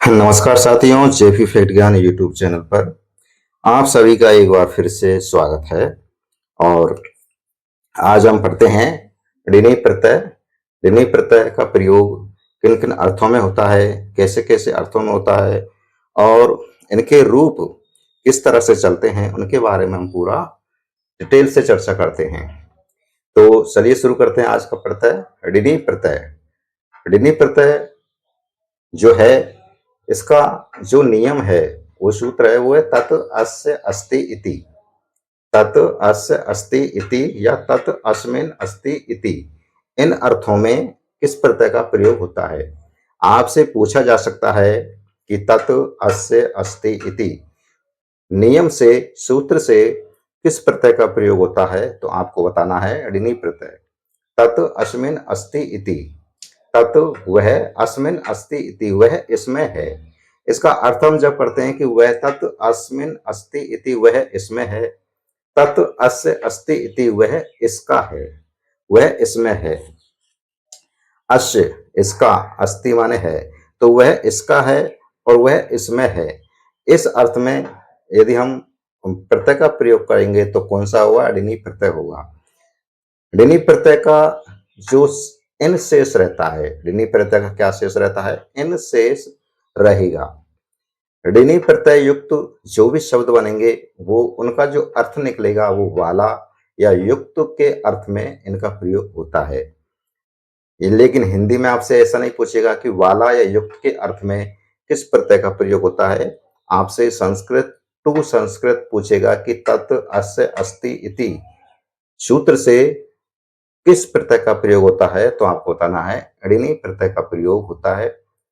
नमस्कार साथियों, JP fact ज्ञान यूट्यूब चैनल पर आप सभी का एक बार फिर से स्वागत है। और आज हम पढ़ते हैं ऋणी प्रत्यय। ऋणी प्रत्यय का प्रयोग किन किन अर्थों में होता है, कैसे कैसे अर्थों में होता है और इनके रूप किस तरह से चलते हैं, उनके बारे में हम पूरा डिटेल से चर्चा करते हैं। तो चलिए शुरू करते हैं आज का प्रत्यय ऋणी प्रत्यय। ऋणी प्रत्यय जो है, इसका जो नियम है, वो सूत्र है, वो है तत् अस्य अस्ति इति। तत् अस्य अस्ति इति या तत् अस्मिन् अस्ति इति। इन अर्थों में किस प्रत्यय का प्रयोग होता है। आपसे पूछा जा सकता है कि तत् अस्य अस्ति इति नियम से, सूत्र से किस प्रत्यय का प्रयोग होता है, तो आपको बताना है ऋणी प्रत्यय। तत् अस्मिन् अस्ति इति, तत् वह, अस्मिन् अस्ति इति वह इसमें है। इसका अर्थ हम जब करते हैं कि वह तत् अस्मिन् अस्ति इति वह इसमें है, तत् अस्य अस्ति इति वह इसका है, वह इसमें है। अस्य इसका, अस्ति माने है, तो वह इसका है और वह इसमें है। इस अर्थ में यदि हम प्रत्यय का प्रयोग करेंगे तो कौन सा होगा, ऋणी प्रत्यय होगा। ऋणी प्रत्यय का जो इन शेष रहता है, ऋणी प्रत्यय का क्या शेष रहता है, इन शेष रहेगा। ऋणी प्रत्यय युक्त जो भी शब्द बनेंगे, वो उनका जो अर्थ निकलेगा वो वाला या युक्त के अर्थ में इनका प्रयोग होता है। लेकिन हिंदी में आपसे ऐसा नहीं पूछेगा कि वाला या युक्त के अर्थ में किस प्रत्यय का प्रयोग होता है। आपसे संस्कृत टू संस्कृत पूछेगा कि तत् अस्य अस्ति इति सूत्र से किस प्रत्यय का प्रयोग होता है, तो आपको बताना है ऋणी प्रत्यय का प्रयोग होता है।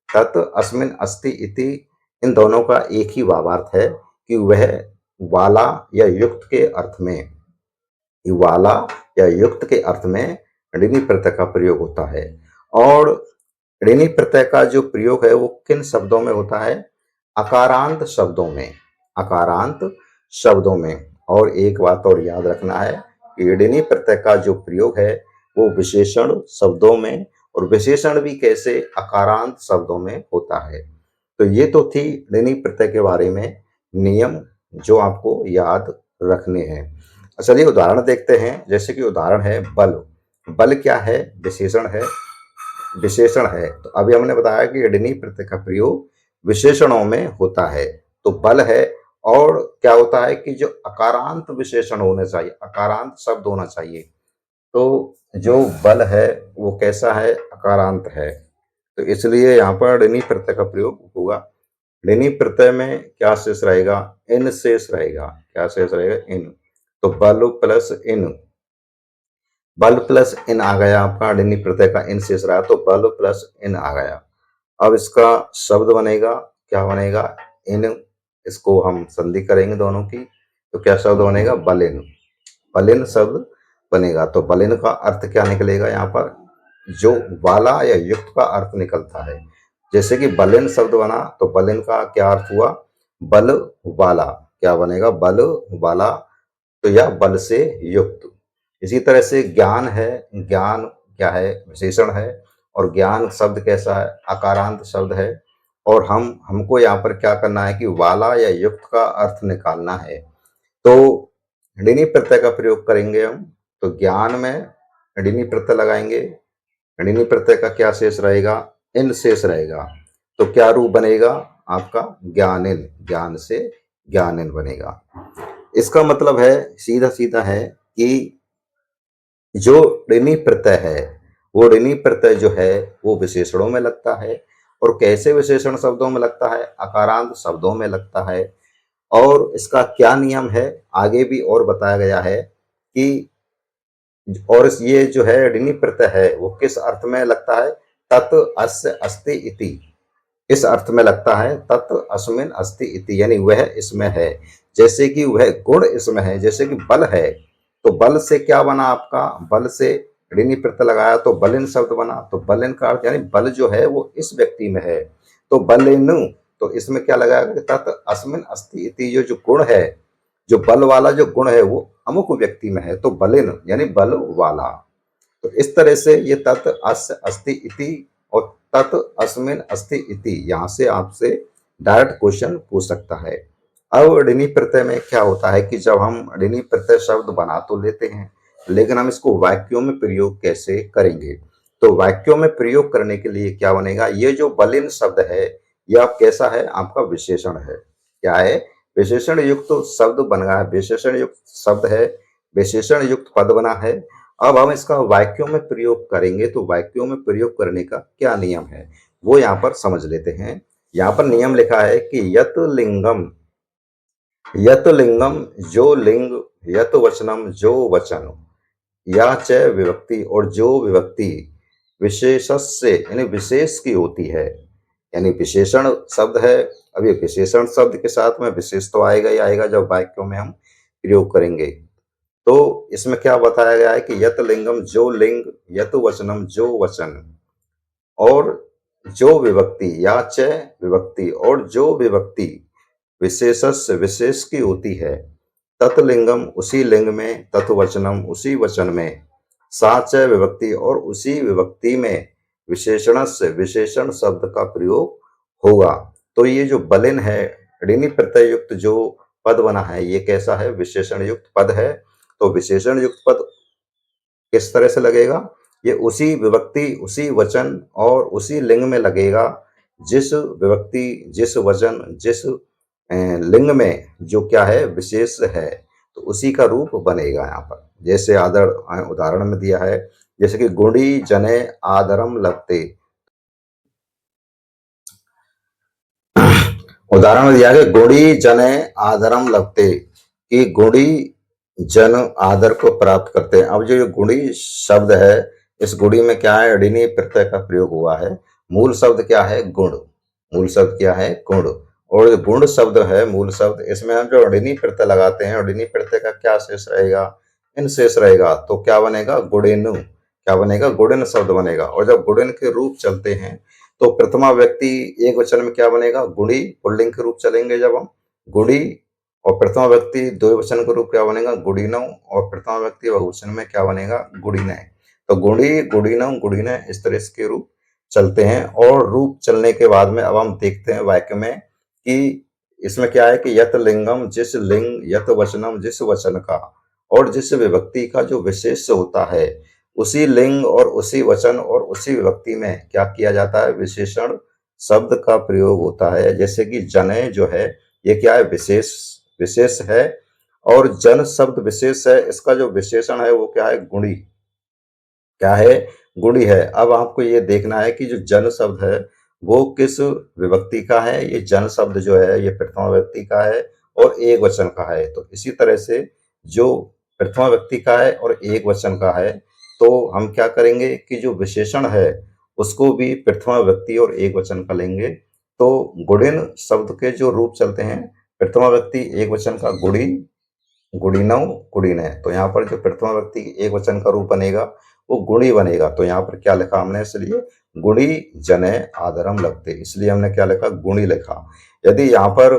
तत् अस्मिन् अस्ति इति, इन दोनों का एक ही भावार्थ है कि वह वाला या युक्त के अर्थ में, वाला या युक्त के अर्थ में ऋणी प्रत्यय का प्रयोग होता है। और ऋणी प्रत्यय का जो प्रयोग है वो किन शब्दों में होता है, अकारांत शब्दों में, अकारांत शब्दों में। और एक बात और याद रखना है कि ऋणी प्रत्यय का जो प्रयोग है वो विशेषण शब्दों में, और विशेषण भी कैसे, अकारांत शब्दों में होता है। तो ये तो थी ऋणी प्रत्यय के बारे में नियम जो आपको याद रखने हैं। चलिए उदाहरण देखते हैं। जैसे कि उदाहरण है बल। बल क्या है, विशेषण है, विशेषण है। तो अभी हमने बताया कि ऋणी प्रत्यय का प्रयोग विशेषणों में होता है, तो बल है। और क्या होता है कि जो अकारांत विशेषण होने चाहिए, अकारांत शब्द होना चाहिए। तो जो बल है वो कैसा है, अकारांत है, तो इसलिए यहाँ पर ऋणी प्रत्यय का प्रयोग होगा। ऋणी प्रत्यय में क्या शेष रहेगा, इन शेष रहेगा। क्या शेष रहेगा, इन। तो बल प्लस इन, बल प्लस इन आ गया आपका, ऋणी प्रत्यय का इन शेष रहा तो बल प्लस इन आ गया। अब इसका शब्द बनेगा, क्या बनेगा, इन। इसको हम संधि करेंगे दोनों की, तो क्या शब्द बनेगा, बलिन। बलिन शब्द बनेगा। तो बलिन का अर्थ क्या निकलेगा, यहाँ पर जो वाला या युक्त का अर्थ निकलता है। जैसे कि बलिन शब्द बना, तो बलिन का क्या अर्थ हुआ, बल वाला। क्या बनेगा, बल वाला, तो या बल से युक्त। इसी तरह से ज्ञान है, ज्ञान क्या है, विशेषण है, और ज्ञान शब्द कैसा है, अकारांत शब्द है। और हमको यहाँ पर क्या करना है कि वाला या युक्त का अर्थ निकालना है। तो ऋणी प्रत्यय का प्रयोग करेंगे हम। तो ज्ञान में ऋणी प्रत्यय लगाएंगे। ऋणी प्रत्यय का क्या शेष रहेगा, इन शेष रहेगा। तो क्या रूप बनेगा आपका, ज्ञानिन। ज्ञान से ज्ञानिन बनेगा। इसका मतलब है, सीधा सीधा है कि जो ऋणी प्रत्यय है, वो ऋणी प्रत्यय जो है वो विशेषणों में लगता है। और कैसे विशेषण शब्दों में लगता है, अकारांत शब्दों में लगता है। और इसका क्या नियम है, आगे भी और बताया गया है कि, और ये जो है ऋणी प्रत्यय है वो किस अर्थ में लगता है, तत् अस्य अस्ति इति, इस अर्थ में लगता है, तत् अस्मिन् अस्ति इति, यानी वह इसमें है। जैसे कि वह गुण इसमें है, जैसे कि बल है, तो बल से क्या बना आपका, बल से ऋणी प्रत्यय लगाया तो बलिन शब्द बना। तो बलिन का अर्थ यानी बल जो है वो इस व्यक्ति में है, तो बलिन। तो इसमें क्या लगाया, तत् अस्मिन् अस्ति इति, ये जो गुण है, जो बल वाला जो गुण है वो अमुक व्यक्ति में है, तो बलिन यानी बल वाला। तो इस तरह से ये तत् अस्य अस्ति इति और तत् अस्मिन् अस्ति इति, यहाँ से आपसे डायरेक्ट क्वेश्चन पूछ सकता है। अब ऋणी प्रत्यय में क्या होता है कि जब हम ऋणी प्रत्यय शब्द बना तो लेते हैं, लेकिन हम इसको वाक्यों में प्रयोग कैसे करेंगे? तो वाक्यों में प्रयोग करने के लिए क्या बनेगा, ये जो बलिन शब्द है यह कैसा है, आपका विशेषण है। क्या है? विशेषण युक्त तो शब्द बन गया है, विशेषण युक्त शब्द है, विशेषण युक्त पद बना है। अब हम इसका वाक्यों में प्रयोग करेंगे तो वाक्यों में प्रयोग करने का क्या नियम है वो यहाँ पर समझ लेते हैं। यहाँ पर नियम लिखा है कि यत लिंगम जो लिंग, यत वचनम जो वचन, या च विभक्ति और जो विभक्ति विशेषस्य यानी विशेष की होती है, यानी विशेषण शब्द है। अब ये विशेषण शब्द के साथ में विशेष तो आएगा ही आएगा जब वाक्यों में हम प्रयोग करेंगे। तो इसमें क्या बताया गया है कि यत लिंगम जो लिंग, यत वचनम जो वचन, और जो विभक्ति या च विभक्ति और जो विभक्ति विशेषस्य विशेष की होती है, तत्लिंगम उसी लिंग में, तत्वचनम उसी वचन में, सा च विभक्ति और उसी विभक्ति में विशेषणस्य विशेषण शब्द का प्रयोग होगा। तो ये जो बलिन है, ऋणी प्रत्यय युक्त जो पद बना है, ये कैसा है, विशेषण युक्त पद है। तो विशेषण युक्त पद किस तरह से लगेगा, ये उसी विभक्ति उसी वचन और उसी लिंग में लगेगा जिस विभक्ति जिस वचन जिस लिंग में जो क्या है विशेष है, तो उसी का रूप बनेगा यहाँ पर। जैसे आदर उदाहरण में दिया है, जैसे कि गुणी जने आदरम लगते, उदाहरण में दिया है गुणी जने आदरम लगते, कि गुणी जन आदर को प्राप्त करते हैं। अब जो ये गुणी शब्द है, इस गुणी में क्या है, ऋणी प्रत्यय का प्रयोग हुआ है। मूल शब्द क्या है, गुण, मूल शब्द क्या है, गुण, और गुण शब्द है मूल शब्द, इसमें हम जो ऋणी प्रत्यय लगाते हैं, ऋणी प्रत्यय का क्या शेष रहेगा, इन शेष रहेगा, तो क्या बनेगा, गुणेनु, क्या बनेगा, गुणन शब्द बनेगा। और जब गुणन के रूप चलते हैं तो प्रथमा व्यक्ति एक वचन में क्या बनेगा, गुणी, पुल्लिंग के रूप चलेंगे जब हम, गुणी, और प्रथमा व्यक्ति द्विवचन का रूप क्या बनेगा, गुणीनव, और प्रथमा व्यक्ति बहुवचन में क्या बनेगा, गुणीनय। तो गुणी, गुणीनव, गुणीनय, इस तरह के रूप चलते हैं। और रूप चलने के बाद में अब हम देखते हैं वाक्य में कि इसमें क्या है कि यत लिंगम जिस लिंग, यत वचनम जिस वचन का, और जिस विभक्ति का जो विशेष होता है, उसी लिंग और उसी वचन और उसी विभक्ति में क्या किया जाता है, विशेषण शब्द का प्रयोग होता है। जैसे कि जने जो है ये क्या है, विशेष विशेष है, और जन शब्द विशेष है, इसका जो विशेषण है वो क्या है, गुणी, क्या है, गुणी है। अब आपको ये देखना है कि जो जन शब्द है वो किस विभक्ति का है। ये जन शब्द जो है ये प्रथमा व्यक्ति का है और एक वचन का है। तो इसी तरह से जो प्रथमा व्यक्ति का है और एक वचन का है, तो हम क्या करेंगे कि जो विशेषण है उसको भी प्रथमा व्यक्ति और एक वचन का लेंगे। तो गुणिन शब्द के जो रूप चलते हैं, प्रथमा व्यक्ति एक वचन का गुणी, गुणीनव, गुणीनय, तो यहाँ पर जो प्रथमा व्यक्ति एक वचन का रूप बनेगा वो गुणी बनेगा। तो यहाँ पर क्या लिखा हमने, इसलिए गुणी जने आदरम लगते, इसलिए हमने क्या लिखा, गुणी लिखा। यदि यहाँ पर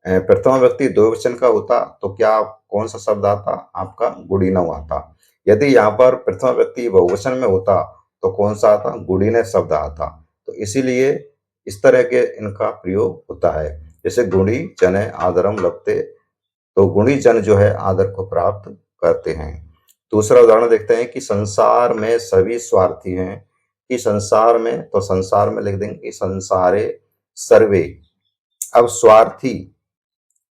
प्रथमा व्यक्ति द्विवचन का होता तो क्या कौन सा शब्द आता, आपका गुणीनव आता। यदि यहाँ पर प्रथमा व्यक्ति बहुवचन में होता तो कौन सा आता, गुणीनय शब्द आता। तो इसीलिए इस तरह के इनका प्रयोग होता है। जैसे गुणी जने आदरम लगते, तो गुणी जन जो है आदर को प्राप्त करते हैं। दूसरा उदाहरण देखते हैं कि संसार में सभी स्वार्थी हैं, कि संसार में, तो संसार में लिख देंगे कि संसारे सर्वे। अब स्वार्थी,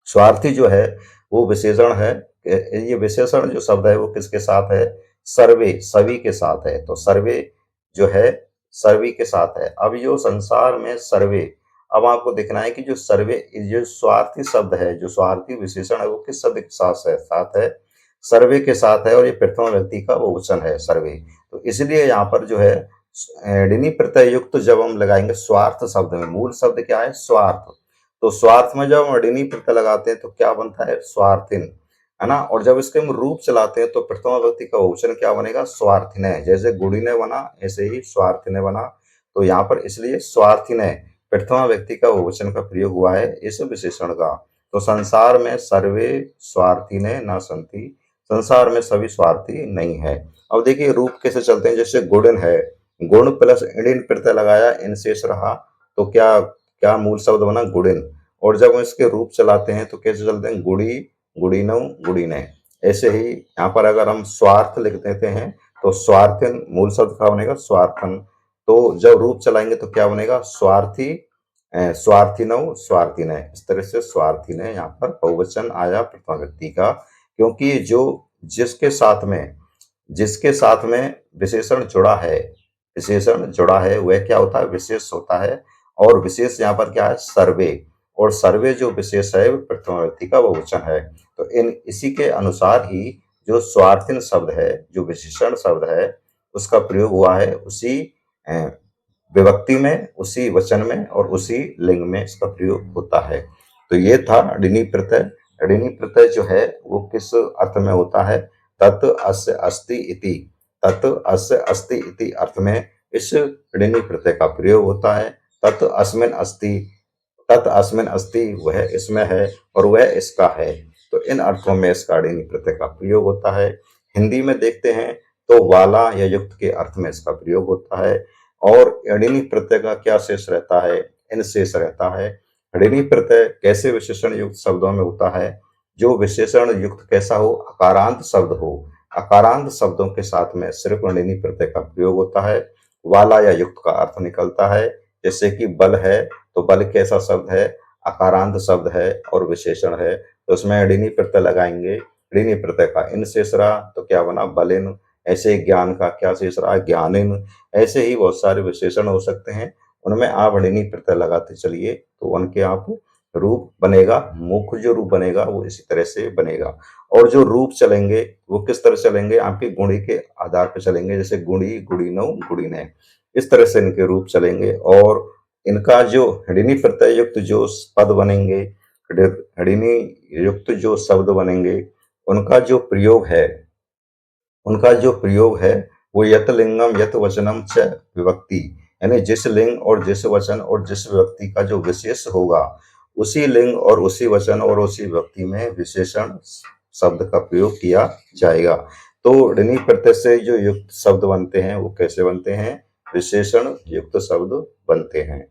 स्वार्थी जो है वो विशेषण है, ये विशेषण जो शब्द है वो किसके साथ है, सर्वे, सभी के साथ है। तो सर्वे जो है सभी के साथ है। अब जो संसार में सर्वे, अब आपको देखना है कि जो सर्वे, जो स्वार्थी शब्द है, जो स्वार्थी विशेषण है वो किस शब्द के साथ है, सर्वे के साथ है, और ये प्रथमा व्यक्ति का बहुवचन है सर्वे। तो इसलिए यहाँ पर जो है ऋणी प्रत्यय युक्त जब हम लगाएंगे स्वार्थ शब्द में, मूल शब्द क्या है, स्वार्थ, तो स्वार्थ में जब हम ऋणी प्रत्यय लगाते हैं तो क्या बनता है, स्वार्थिन, है ना। और जब इसके हम रूप चलाते हैं तो प्रथमा व्यक्ति का बहुवचन क्या बनेगा, स्वार्थिनय। जैसे गुणिनय बना ऐसे ही स्वार्थिनय बना। तो यहाँ पर इसलिए स्वार्थिनय प्रथमा व्यक्ति का बहुवचन का प्रयोग हुआ है इस विशेषण का। तो संसार में सर्वे स्वार्थिनय न संति, संसार में सभी स्वार्थी नहीं है। अब देखिए रूप कैसे चलते हैं, जैसे गुणन है, गुण प्लस इडिन प्रत्यय लगाया, इन शेष रहा, तो क्या क्या मूल शब्द बना? गुडिन। और जब हम इसके रूप चलाते हैं तो कैसे चलते हैं? गुड़ी, गुड़ीनौ, गुड़ीने। ऐसे ही यहाँ पर अगर हम स्वार्थ लिख देते हैं तो स्वार्थिन मूल शब्द क्या बनेगा? स्वार्थन। तो जब रूप चलाएंगे तो क्या बनेगा? स्वार्थी, स्वार्थिनौ, स्वार्थिने। इस तरह से स्वार्थिने यहाँ पर बहुवचन आया प्रथमा व्यक्ति का, क्योंकि जो जिसके साथ में विशेषण जुड़ा है, विशेषण जुड़ा है वह क्या होता है? विशेष होता है। और विशेष यहाँ पर क्या है? सर्वे। और सर्वे जो विशेष है वो प्रथमा व्यक्ति का बहुवचन है। तो इन इसी के अनुसार ही जो स्वार्थिन शब्द है, जो विशेषण शब्द है, उसका प्रयोग हुआ है उसी विभक्ति में, उसी वचन में और उसी लिंग में इसका प्रयोग होता है। तो ये था ऋणी प्रत्यय। ऋणी प्रत्यय जो है वो किस अर्थ में होता है? तत् अस्य अस्ति इति, तत् अस्य अस्ति इति अर्थ में इस ऋणी प्रत्यय का प्रयोग होता है। तत् अस्मिन् अस्ति, तत् अस्मिन् अस्ति वह इसमें है और वह इसका है। तो इन अर्थों में इसका ऋणी प्रत्यय का प्रयोग होता है। हिंदी में देखते हैं तो वाला या युक्त के अर्थ में इसका प्रयोग होता है। और ऋणी प्रत्यय का क्या शेष रहता है? इन शेष रहता है। ऋणी प्रत्यय कैसे विशेषण युक्त शब्दों में होता है? जो विशेषण युक्त कैसा हो? अकारांत शब्द हो। अकारांत शब्दों के साथ में सिर्फ ऋणी प्रत्यय का प्रयोग होता है। वाला या युक्त का अर्थ निकलता है। जैसे कि बल है, तो बल कैसा शब्द है? अकारांत शब्द है और विशेषण है, तो उसमें ऋणी प्रत्यय लगाएंगे। ऋणी प्रत्यय का इन शेष रहा तो क्या बना? बलिन। ऐसे ज्ञान का क्या शेष रहा? ज्ञानिन। ऐसे ही बहुत सारे विशेषण हो सकते हैं, उनमें आप ऋणी प्रत्यय लगाते चलिए तो उनके आप रूप बनेगा, मुख्य जो रूप बनेगा वो इसी तरह से बनेगा। और जो रूप चलेंगे वो किस तरह चलेंगे? आपकी गुणी के आधार पर चलेंगे, जैसे गुणी, गुड़ीनौ, गुड़ीने। इस तरह से इनके रूप चलेंगे। और इनका जो ऋणी प्रत्यय युक्त जो पद बनेंगे, ऋणी युक्त जो शब्द बनेंगे, उनका जो प्रयोग है, उनका जो प्रयोग है वो यत लिंगम यत वचनम च विभक्ति, यानी जिस लिंग और जिस वचन और जिस विभक्ति का जो विशेष होगा, उसी लिंग और उसी वचन और उसी विभक्ति में विशेषण शब्द का प्रयोग किया जाएगा। तो ऋणी प्रत्यय से जो युक्त शब्द बनते हैं वो कैसे बनते हैं? विशेषण युक्त शब्द बनते हैं।